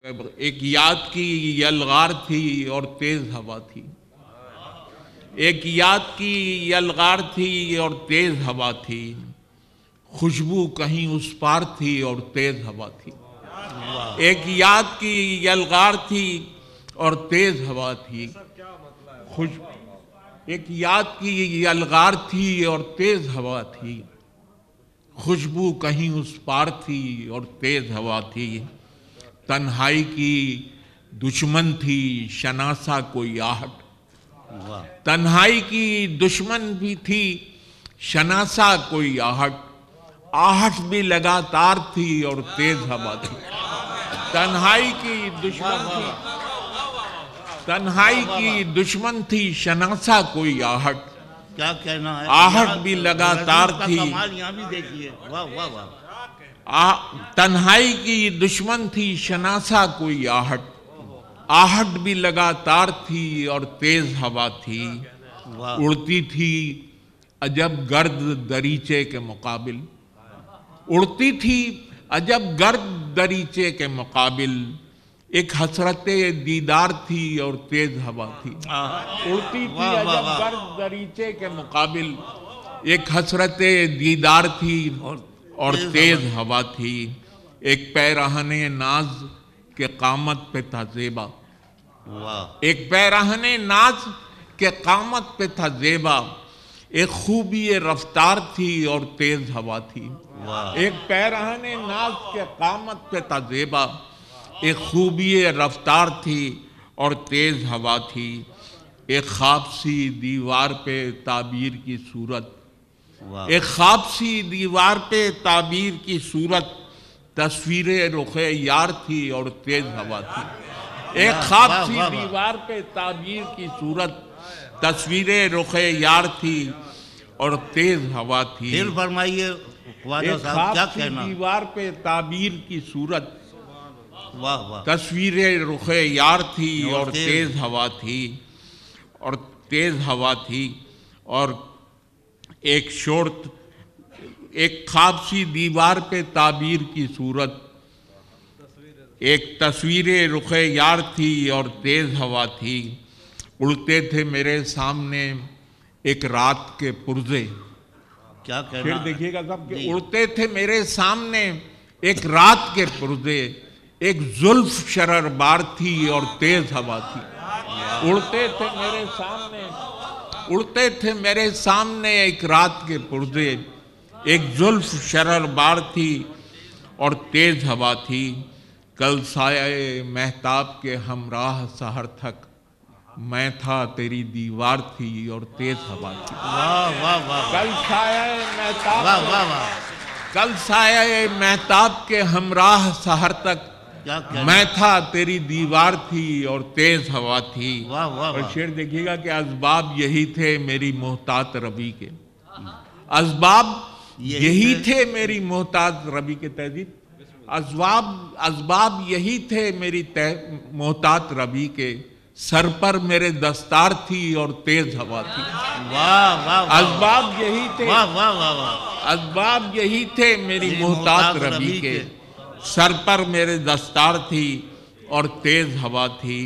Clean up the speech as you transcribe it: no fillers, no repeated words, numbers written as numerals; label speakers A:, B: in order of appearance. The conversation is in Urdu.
A: ایک یاد کی یلغار تھی اور تیز ہوا تھی، ایک یاد کی یلغار تھی اور تیز ہوا تھی، خوشبو کہیں اس پار تھی اور تیز ہوا تھی۔ ایک یاد کی یلغار تھی اور تیز ہوا تھی، ایک یاد کی یلغار تھی اور تیز ہوا تھی، خوشبو کہیں اس پار تھی اور تیز ہوا تھی۔ تنہائی کی دشمن تھی شناسا کوئی آہٹ، تنہائی کی دشمن بھی تھی شناسا کوئی آہٹ، آہٹ بھی لگاتار تھی اور تیز ہوا تھی۔ تنہائی کی دشمن تھی، تنہائی کی دشمن تھی شناسا کوئی آہٹ،
B: کیا کہنا ہے،
A: آہٹ بھی لگاتار تھی۔
B: کمال یہاں بھی دیکھیے، واہ واہ واہ۔
A: تنہائی کی دشمن تھی شناسا کوئی آہٹ، آہٹ بھی لگاتار تھی اور تیز ہوا تھی۔ اڑتی تھی عجب گرد دریچے کے مقابل، اڑتی تھی عجب گرد دریچے کے مقابل، ایک حسرت دیدار تھی اور تیز ہوا تھی۔ اڑتی تھی عجب گرد دریچے کے مقابل، ایک حسرت دیدار تھی اور تیز ہوا تھی۔ ایک پیرہن ناز کے قامت پہ تھا زیبا، ایک پیرہن ناز کے قامت پہ تھا زیبا، ایک خوبی رفتار تھی اور تیز ہوا تھی۔ ایک پیرہن ناز کے قامت پہ تھا زیبا، ایک خوبی رفتار تھی اور تیز ہوا تھی۔ ایک خواب سی دیوار پہ تعبیر کی صورت، ایک خواب سی دیوار پہ تعبیر کی صورت، تصویر رخ یار تھی اور تیز ہوا تھی۔ ایک خواب سی دیوار پہ تعبیر کی صورت، تصویر رخ یار تھی اور تیز ہوا تھی۔
B: پھر فرمائیے خواجہ صاحب کیا کہنا۔
A: ایک خواب سی دیوار پہ تعبیر کی صورت،
B: واہ واہ،
A: تصویر رخ یار تھی اور تیز ہوا تھی، اور تیز ہوا تھی۔ اور ایک شورت، ایک خواب سی دیوار پہ تعبیر کی صورت، ایک تصویر رخ یار تھی اور تیز ہوا تھی۔ اڑتے تھے میرے سامنے ایک رات کے پرزے،
B: کیا
A: پھر
B: کہنا۔
A: دیکھیے گا سب کہ اڑتے تھے میرے سامنے ایک رات کے پرزے، ایک زلف شرر بار تھی اور تیز ہوا تھی۔ اڑتے تھے میرے سامنے، اڑتے تھے میرے سامنے ایک رات کے پرزے، ایک زلف شرر بار تھی اور تیز ہوا تھی۔ کل سایہ مہتاب کے ہمراہ سحر تک، میں تھا تیری دیوار تھی اور تیز ہوا تھی۔
B: واہ واہ واہ،
A: کل سایہ مہتاب،
B: واہ واہ واہ،
A: کل سایہ مہتاب کے ہمراہ سحر تک،
B: کیا کہنا۔
A: میں تھا تیری دیوار تھی اور تیز ہوا تھی۔
B: واہ واہ
A: اور
B: واہ،
A: شعر دیکھیے گا کہ اسباب یہی تھے میری محتاط روی کے، اسباب یہی تھے میری محتاط روی کے، تہذیب اسباب یہی تھے میری محتاط روی کے، سر پر میرے دستار تھی اور تیز ہوا تھی۔
B: واہ واہ واہ،
A: اسباب یہی تھے،
B: واہ واہ واہ واہ،
A: اسباب یہی تھے میری محتاط روی کے، سر پر میرے دستار تھی اور تیز ہوا تھی۔